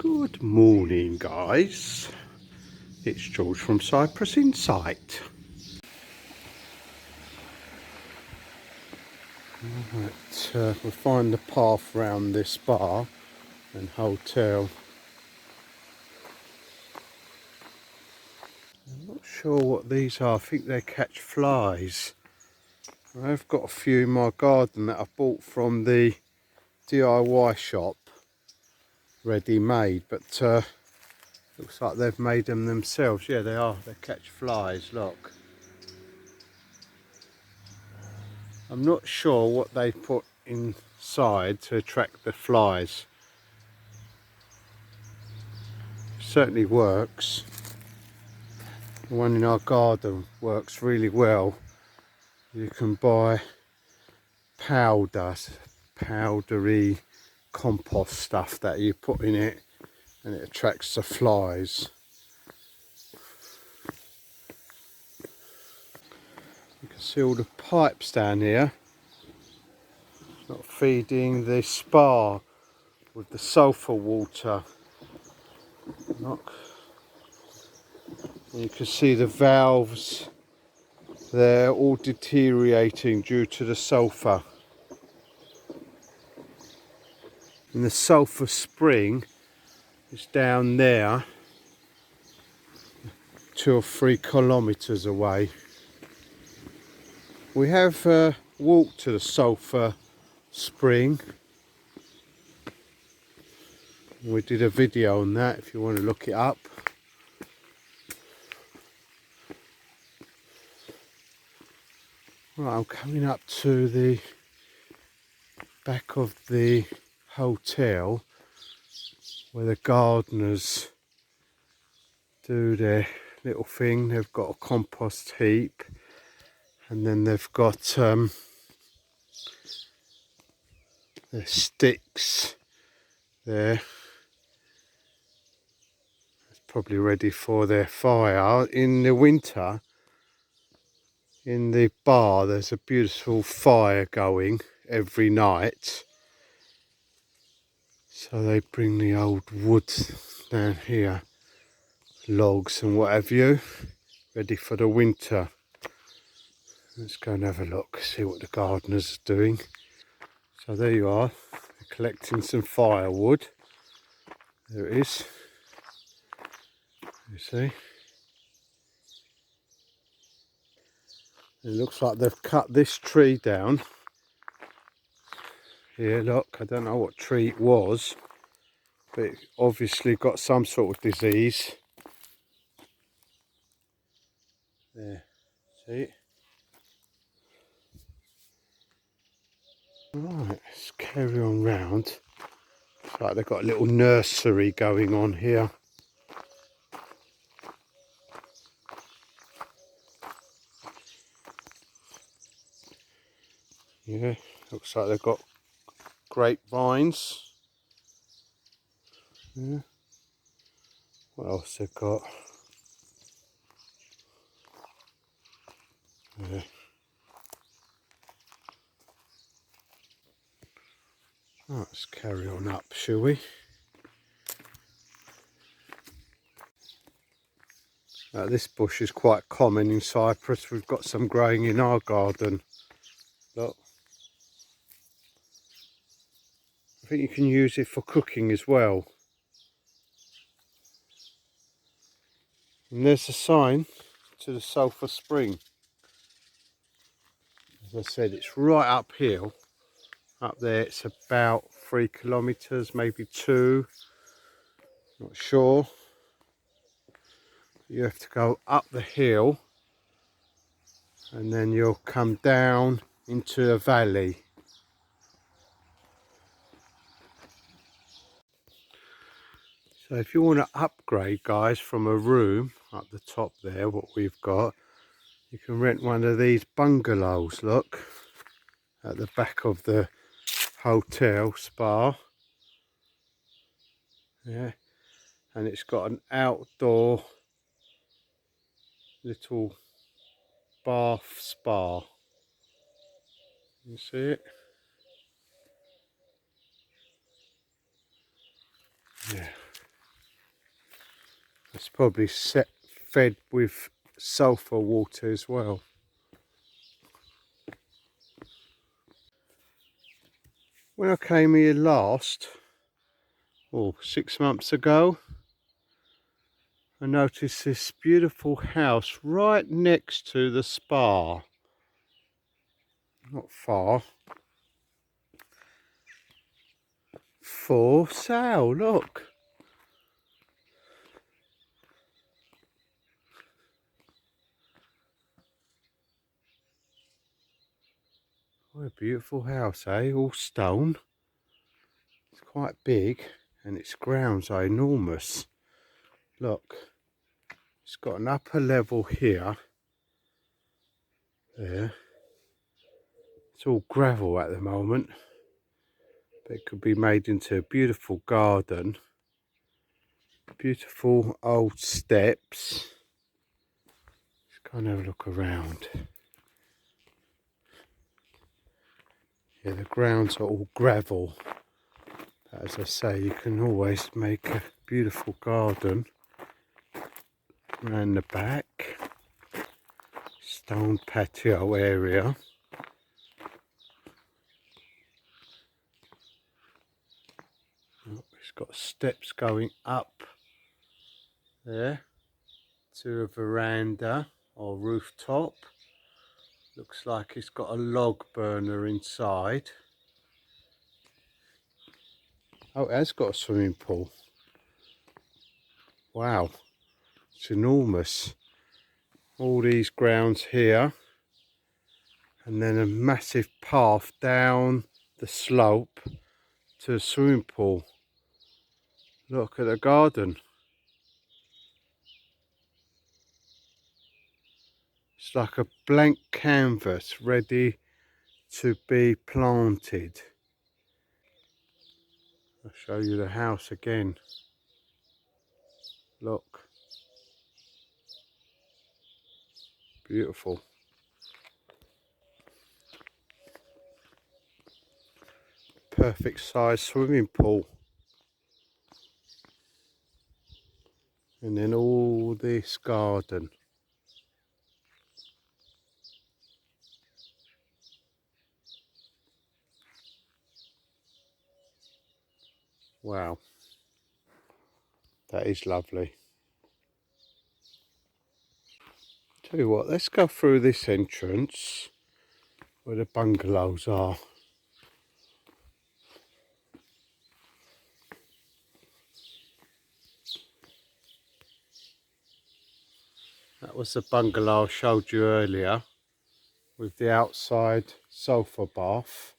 Good morning, guys. It's George from Cyprus Insight. Right, we'll find the path round this bar and hotel. I'm not sure what these are. I think they catch flies. I've got a few in my garden that I bought from the DIY shop, ready made, but looks like they've made them themselves. Yeah, they are. They catch flies, look. I'm not sure what they put inside to attract the flies. Certainly works. The one in our garden works really well. You can buy powdery compost stuff that you put in it and it attracts the flies. You can see all the pipes down here. It's not feeding the spa with the sulphur water. Look. And you can see the valves, they're all deteriorating due to the sulphur. And the sulphur spring is down there, 2 or 3 kilometres away. We have walked to the sulphur spring. We did a video on that if you want to look it up. Right, I'm coming up to the back of the hotel where the gardeners do their little thing. They've got a compost heap and then they've got the sticks there. It's probably ready for their fire. In the winter, in the bar, there's a beautiful fire going every night. So they bring the old wood down here, logs and what have you, ready for the winter. Let's go and have a look, see what the gardeners are doing. So there you are, they're collecting some firewood. There it is, you see. It looks like they've cut this tree down. Here, look, I don't know what tree it was, but it obviously got some sort of disease. There, see? Right, let's carry on round. It's like they've got a little nursery going on here. Yeah, looks like they've got grapevines. Yeah. What else they've got? Yeah. Right, let's carry on up, shall we? This bush is quite common in Cyprus. We've got some growing in our garden. Look. I think you can use it for cooking as well. And there's a sign to the sulphur spring. As I said, it's right uphill. Up there it's about 3 kilometres, maybe 2. Not sure. You have to go up the hill and then you'll come down into a valley. So if you want to upgrade, guys, from a room up the top there, what we've got, you can rent one of these bungalows, look, at the back of the hotel spa. Yeah, and it's got an outdoor little bath spa. You see it? Yeah. It's probably fed with sulphur water as well. When I came here last, 6 months ago, I noticed this beautiful house right next to the spa. Not far. For sale, look. What a beautiful house, eh? All stone. It's quite big and its grounds are enormous. Look, it's got an upper level here. There. It's all gravel at the moment. But it could be made into a beautiful garden. Beautiful old steps. Let's go and have a look around. Yeah, the grounds are all gravel. But as I say, you can always make a beautiful garden around the back. Stone patio area. It's got steps going up there to a veranda or rooftop. Looks like it's got a log burner inside. Oh, it has got a swimming pool. Wow, it's enormous. All these grounds here, and then a massive path down the slope to a swimming pool. Look at the garden. It's like a blank canvas ready to be planted. I'll show you the house again. Look. Beautiful. Perfect size swimming pool. And then all this garden. Wow. That is lovely. Tell you what, let's go through this entrance where the bungalows are. That was the bungalow I showed you earlier with the outside sulphur bath.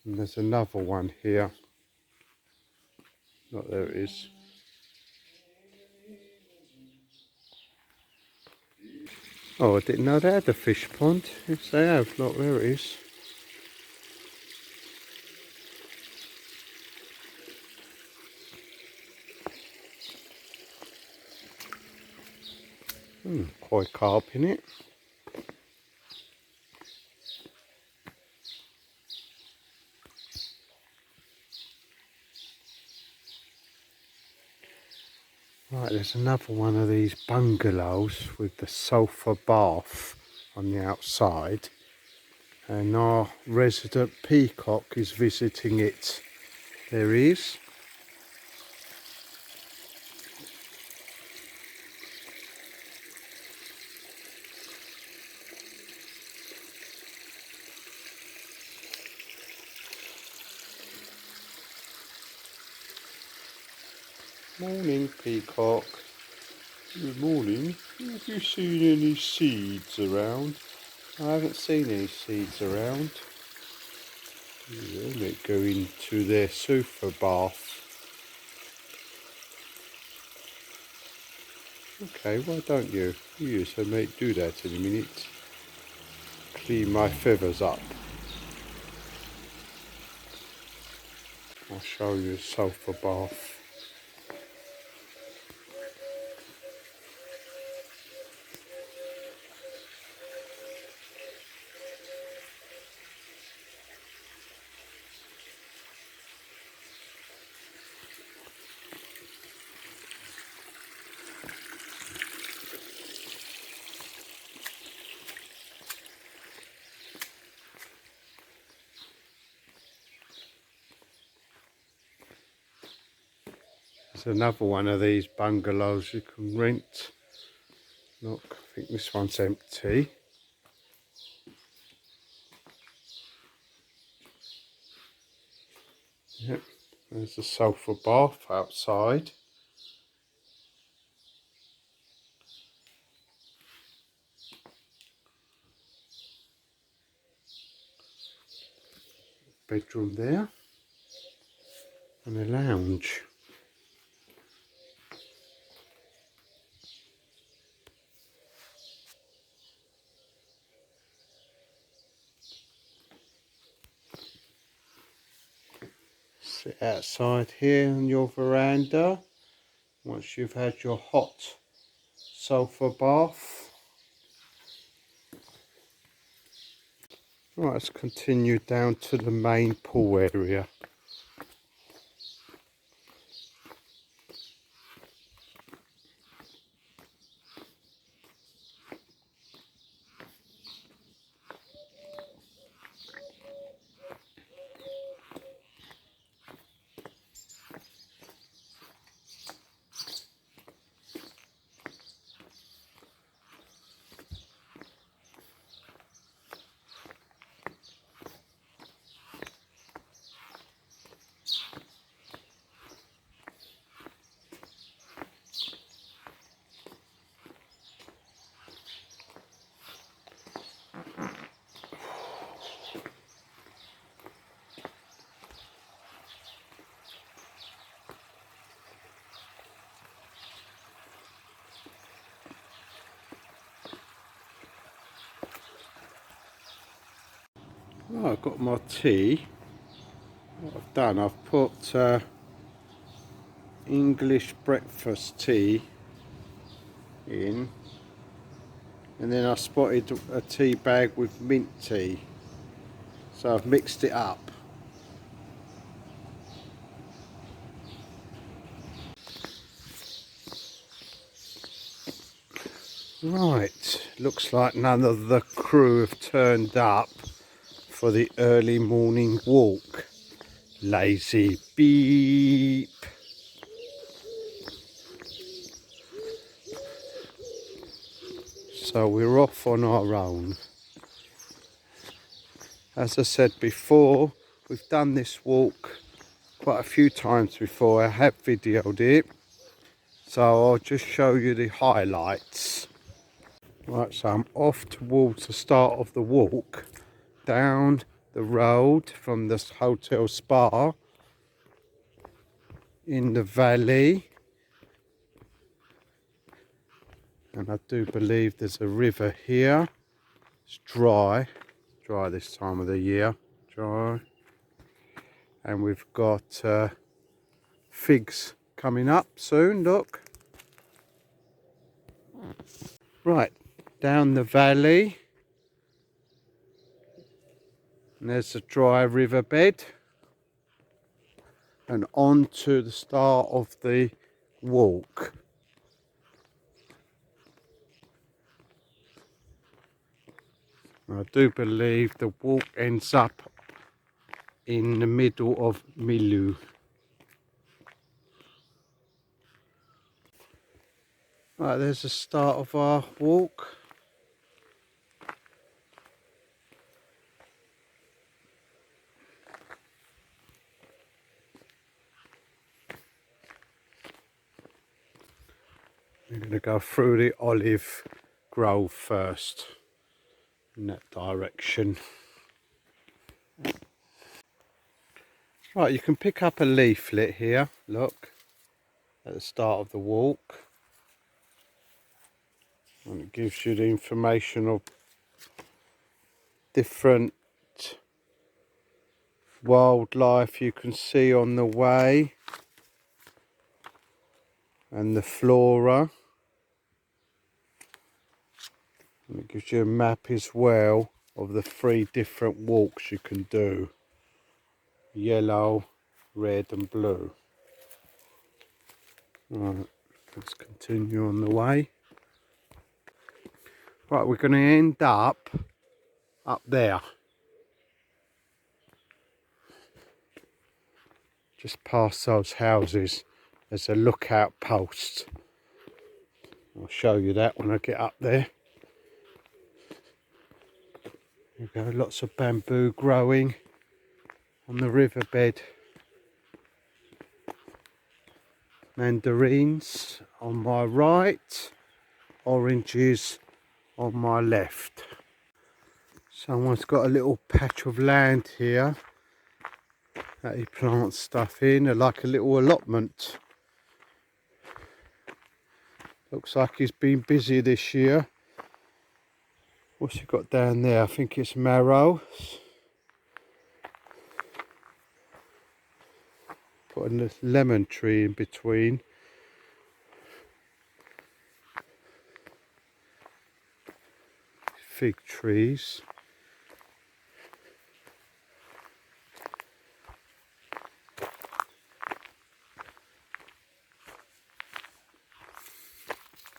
And there's another one here. Look, there it is. Oh, I didn't know they had a fish pond. Yes, they have. Look, there it is. Koi carp in it. Right, there's another one of these bungalows with the sulphur bath on the outside, and our resident peacock is visiting it. There he is. Morning, peacock. Good morning. Have you seen any seeds around? I haven't seen any seeds around. They might go into their sulphur bath. Okay, why don't you? Yes, I might do that in a minute. Clean my feathers up. I'll show you a sulphur bath. There's another one of these bungalows you can rent. Look, I think this one's empty. Yep, there's a sofa bath outside. Bedroom there. And a lounge. Sit outside here on your veranda once you've had your hot sofa bath. Right, let's continue down to the main pool area. Oh, I've got my tea. What I've done, I've put English breakfast tea in, and then I spotted a tea bag with mint tea, so I've mixed it up. Right, looks like none of the crew have turned up for the early morning walk. Lazy beep. So we're off on our own. As I said before, we've done this walk quite a few times before. I have videoed it, so I'll just show you the highlights. Right, so I'm off towards the start of the walk, down the road from this hotel spa in the valley, and I do believe there's a river here. It's dry this time of the year, dry, and we've got figs coming up soon. Look, right, down the valley, and there's a dry riverbed, and on to the start of the walk. I do believe the walk ends up in the middle of Miliou. Right, there's the start of our walk. We're going to go through the olive grove first, in that direction. Right, you can pick up a leaflet here, look, at the start of the walk. And it gives you the information of different wildlife you can see on the way, and the flora. And it gives you a map as well of the 3 different walks you can do: yellow, red and blue. Right, let's continue on the way. Right, we're going to end up there, just past those houses. as a lookout post. I'll show you that when I get up there. There you go, lots of bamboo growing on the riverbed. Mandarins on my right, oranges on my left. Someone's got a little patch of land here that he plants stuff in, like a little allotment. Looks like he's been busy this year. What's he got down there? I think it's marrow. Got a lemon tree in between. Fig trees.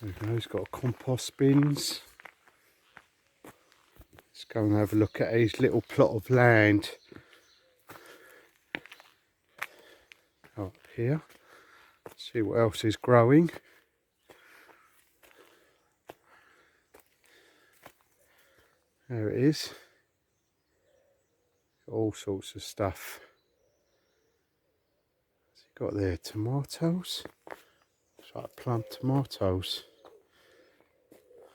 There we go, he's got compost bins. Let's go and have a look at his little plot of land. Up here. See what else is growing. There it is. All sorts of stuff. What's he got there? Tomatoes? It's like plum tomatoes.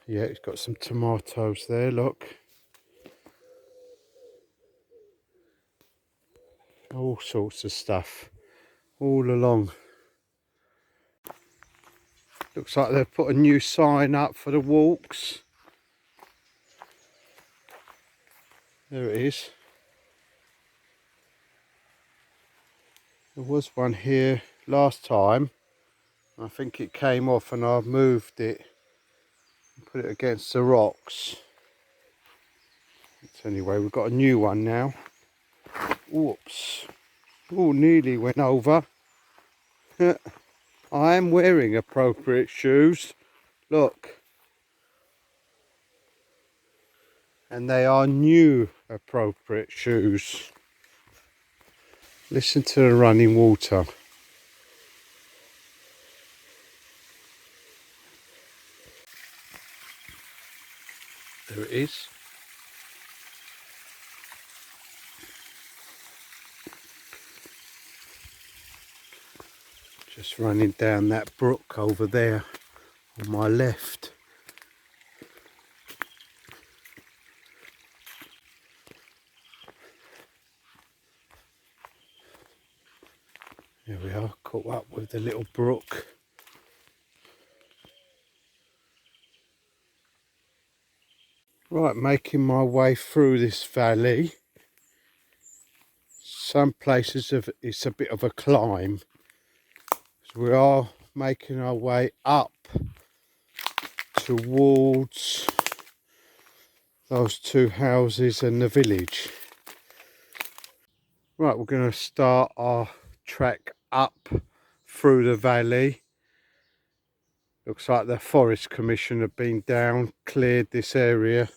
Yeah, he's got some tomatoes there, look. All sorts of stuff. All along. Looks like they've put a new sign up for the walks. There it is. There was one here last time. I think it came off and I've moved it and put it against the rocks. But anyway, we've got a new one now. Whoops. Oh, nearly went over. I am wearing appropriate shoes. Look. And they are new appropriate shoes. Listen to the running water. There it is. Just running down that brook over there on my left. There we are, caught up with the little brook. Right, making my way through this valley. Some places it's a bit of a climb. So we are making our way up towards those two houses and the village. Right, we're going to start our trek up through the valley. Looks like the Forest Commission have been down, cleared this area.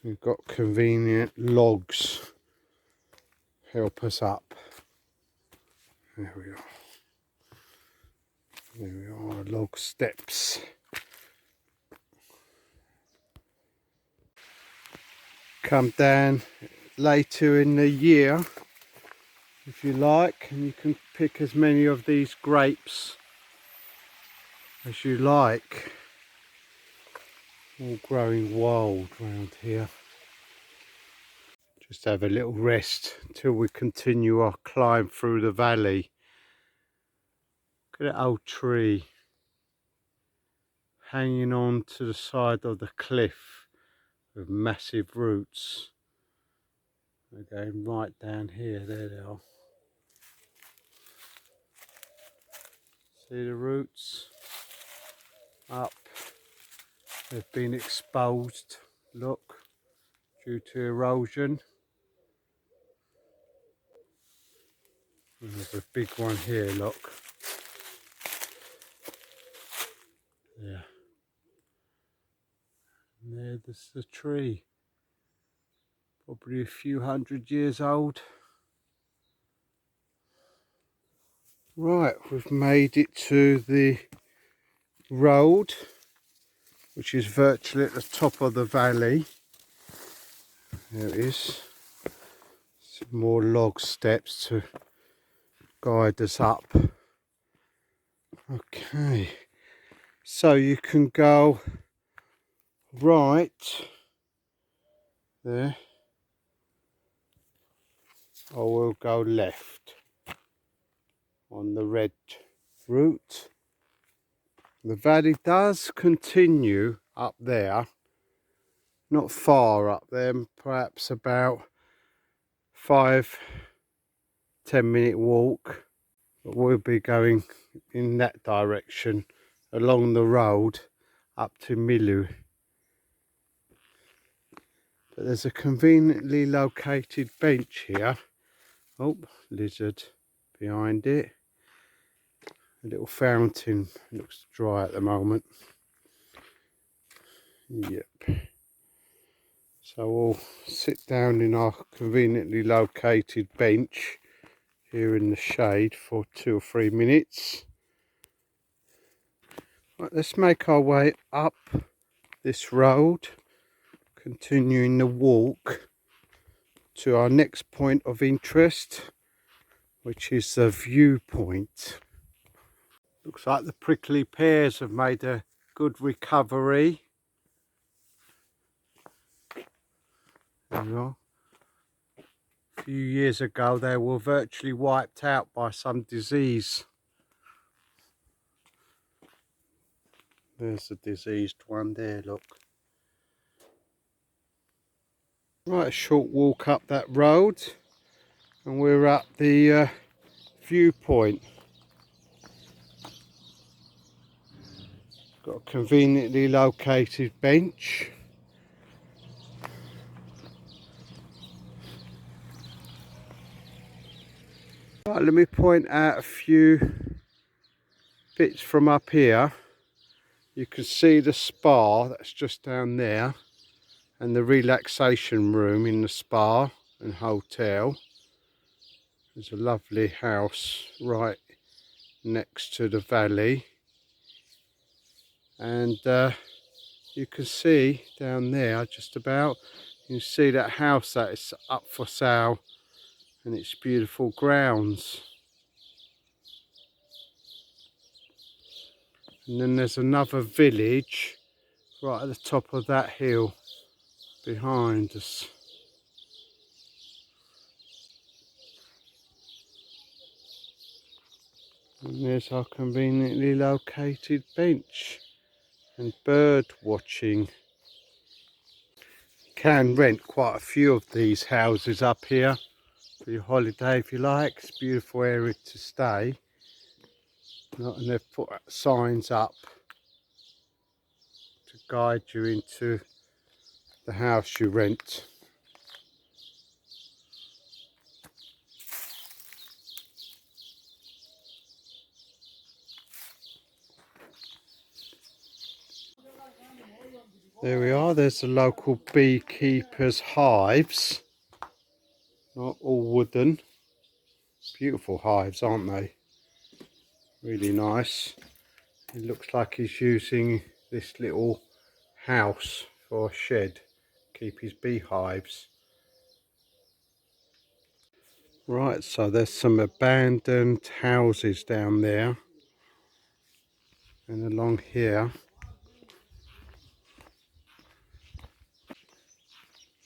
We've got convenient logs help us up. There we are. There we are, log steps. Come down later in the year if you like, and you can pick as many of these grapes as you like. All growing wild round here. Just have a little rest until we continue our climb through the valley. Look at that old tree hanging on to the side of the cliff with massive roots. They're going right down here. There they are. See the roots? Up. They've been exposed, look, due to erosion. There's a big one here, look. Yeah. And there's the tree. Probably a few 100 years old. Right, we've made it to the road, which is virtually at the top of the valley. There it is. Some more log steps to guide us up. Okay, so you can go right there, or we'll go left on the red route. The valley does continue up there, not far up there, perhaps about 5-10 minute walk, but we'll be going in that direction along the road up to Miliou. But there's a conveniently located bench here. Oh, lizard behind it. A little fountain, looks dry at the moment. Yep. So we'll sit down in our conveniently located bench here in the shade for 2 or 3 minutes. Right, let's make our way up this road, continuing the walk to our next point of interest, which is the viewpoint. Looks like the prickly pears have made a good recovery. There we are. A few years ago they were virtually wiped out by some disease. There's the diseased one there, look. Right, a short walk up that road and we're at the viewpoint. Got a conveniently located bench. Right, let me point out a few bits from up here. You can see the spa that's just down there and the relaxation room in the spa and hotel. There's a lovely house right next to the valley, and you can see down there just about, you can see that house that is up for sale and its beautiful grounds. And then there's another village right at the top of that hill behind us. And there's our conveniently located bench and bird watching. You can rent quite a few of these houses up here for your holiday if you like. It's a beautiful area to stay. And they've put signs up to guide you into the house you rent. There we are, there's the local beekeepers' hives. Not all wooden. Beautiful hives, aren't they? Really nice. It looks like he's using this little house for a shed to keep his beehives. Right, so there's some abandoned houses down there and along here.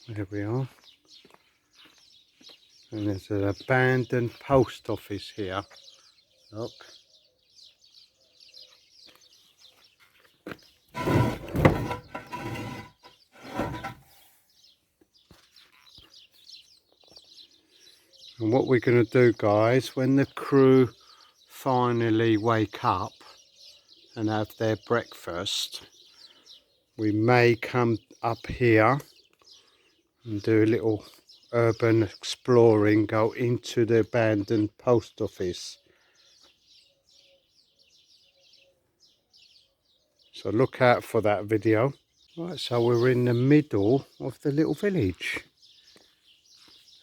There we are. And there's an abandoned post office here. Look. And what we're going to do, guys, when the crew finally wake up and have their breakfast, we may come up here and do a little urban exploring, go into the abandoned post office. So look out for that video. Right, so we're in the middle of the little village.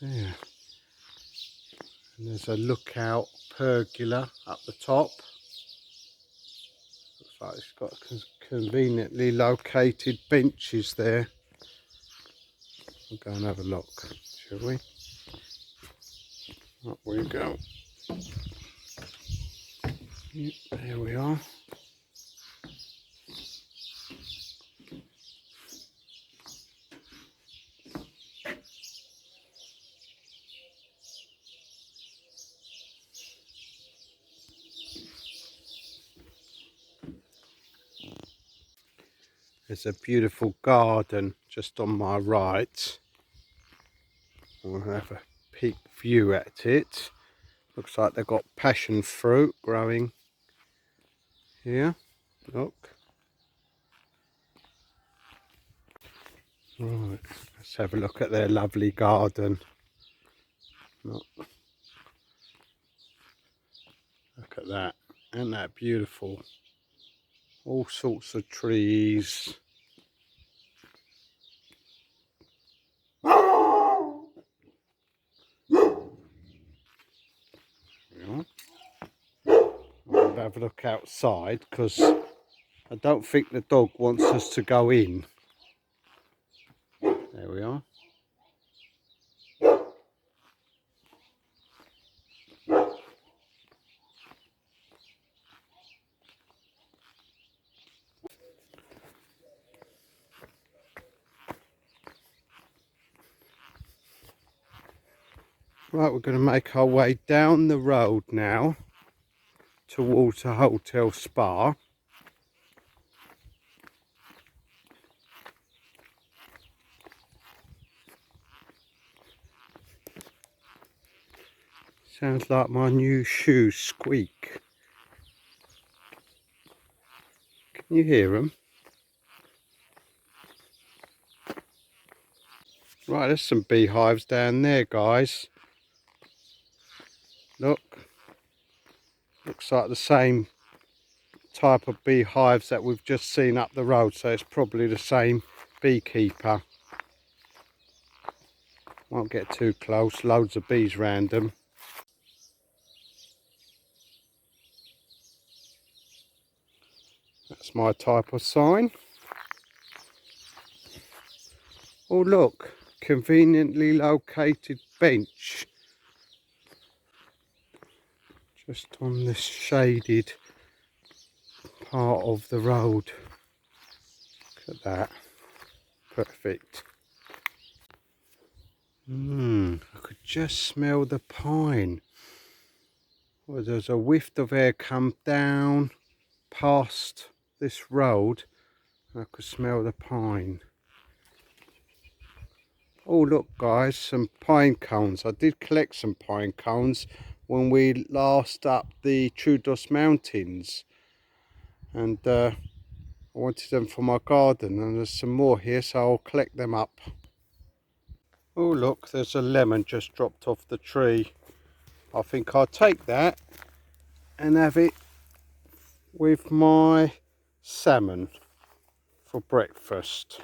There. And there's a lookout pergola up the top. Looks like it's got conveniently located benches there. We'll go and have a look, shall we? Up we go. Yep, there we are. There's a beautiful garden just on my right. We'll have a peek view at it. Looks like they've got passion fruit growing here. Look. Right, let's have a look at their lovely garden. Look at that. Isn't that beautiful? All sorts of trees. We'll have a look outside because I don't think the dog wants us to go in. There we are. Right, we're going to make our way down the road now towards a hotel spa. Sounds like my new shoes squeak. Can you hear them? Right, there's some beehives down there, guys. Look. Looks like the same type of beehives that we've just seen up the road, so it's probably the same beekeeper. Won't get too close, loads of bees around them. That's my type of sign. Oh look, conveniently located bench. Just on this shaded part of the road. Look at that. Perfect. I could just smell the pine. Well, there's a whiff of air come down past this road. I could smell the pine. Oh look guys, some pine cones. I did collect some pine cones when we last up the Troodos Mountains, and I wanted them for my garden, and there's some more here, so I'll collect them up. Oh look, there's a lemon just dropped off the tree. I think I'll take that and have it with my salmon for breakfast.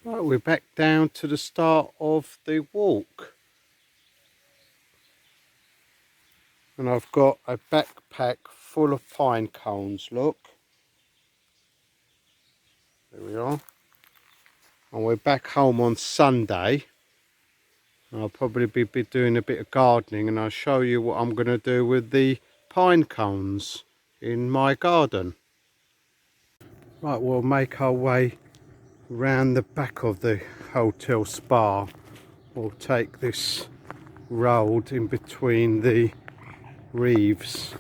Right, we're back down to the start of the walk. And I've got a backpack full of pine cones, look. There we are. And we're back home on Sunday. I'll probably be doing a bit of gardening, and I'll show you what I'm going to do with the pine cones in my garden. Right, we'll make our way round the back of the hotel spa. We'll take this road in between the reefs.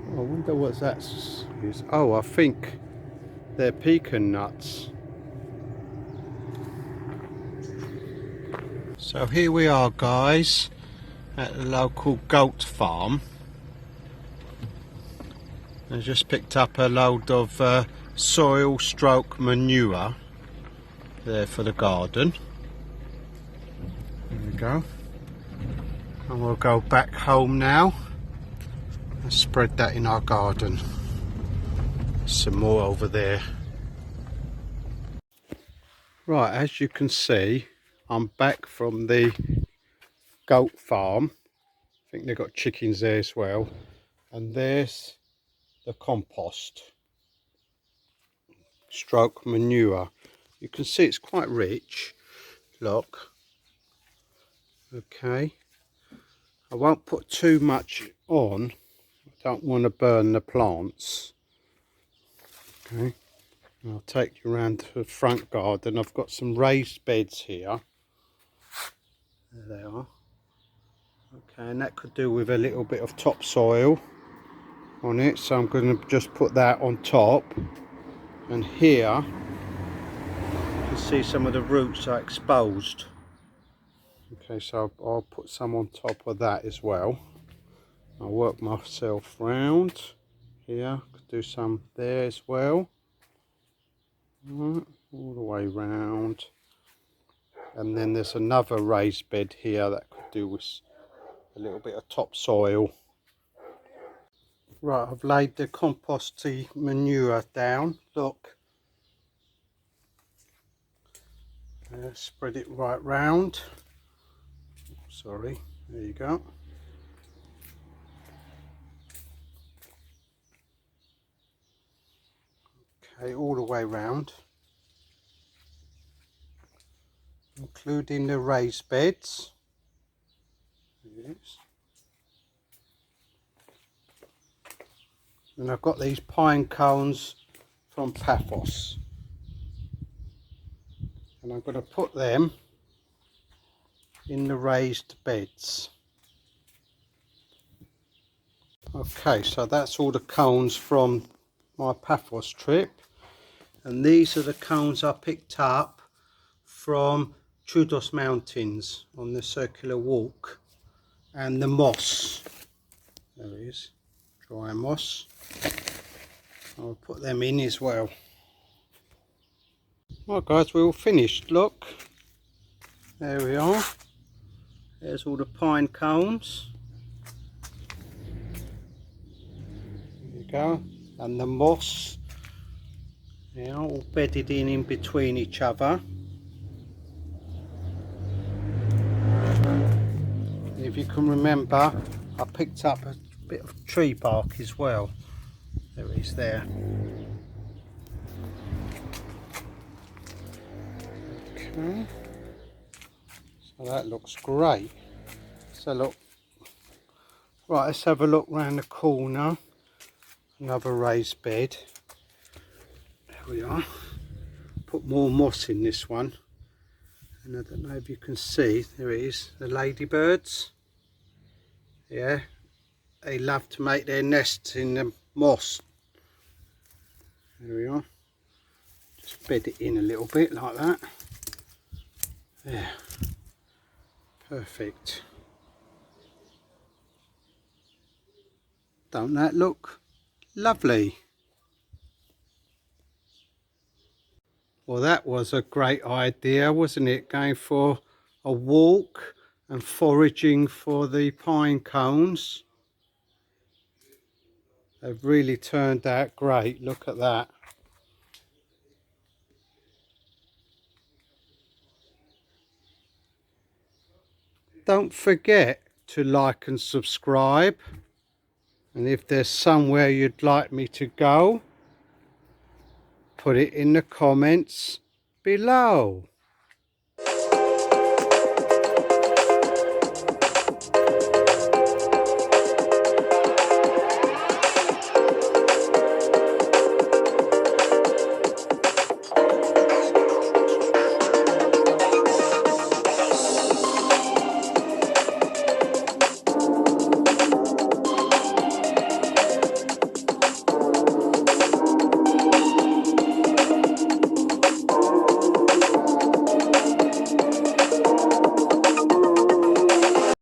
I wonder what that is. Oh, I think they're pecan nuts. So here we are guys at the local goat farm. I just picked up a load of soil stroke manure there for the garden. There we go. And we'll go back home now and spread that in our garden. Some more over there. Right, as you can see, I'm back from the goat farm. I think they've got chickens there as well. And there's the compost stroke manure. You can see it's quite rich. Look. Okay. I won't put too much on. I don't want to burn the plants. Okay. I'll take you around to the front garden. I've got some raised beds here. There they are. Okay, and that could do with a little bit of topsoil on it. So I'm going to just put that on top. And here, you can see some of the roots are exposed. Okay, so I'll put some on top of that as well. I'll work myself round here. Could do some there as well. All the way round. And then there's another raised bed here that could do with a little bit of topsoil. Right, I've laid the composty manure down. Look. Spread it right round. Sorry, there you go. Okay, all the way round, including the raised beds. Yes. And I've got these pine cones from Paphos, and I'm going to put them in the raised beds. Okay, so that's all the cones from my Paphos trip, and these are the cones I picked up from Troodos Mountains on the circular walk, and the moss. There it is, dry moss. I'll put them in as well. Right guys, we're all finished. Look, there we are. There's all the pine cones. There you go. And the moss. Yeah, all bedded in between each other. If you can remember, I picked up a bit of tree bark as well. There it is there. Okay. So that looks great. So look. Right, let's have a look round the corner. Another raised bed. There we are. Put more moss in this one. And I don't know if you can see, there it is, the ladybirds. Yeah, they love to make their nests in the moss. There we are. Just bed it in a little bit like that. There. Perfect. Don't that look lovely? Well, that was a great idea, wasn't it? Going for a walk and foraging for the pine cones. They've really turned out great. Look at that. Don't forget to like and subscribe. And if there's somewhere you'd like me to go, put it in the comments below.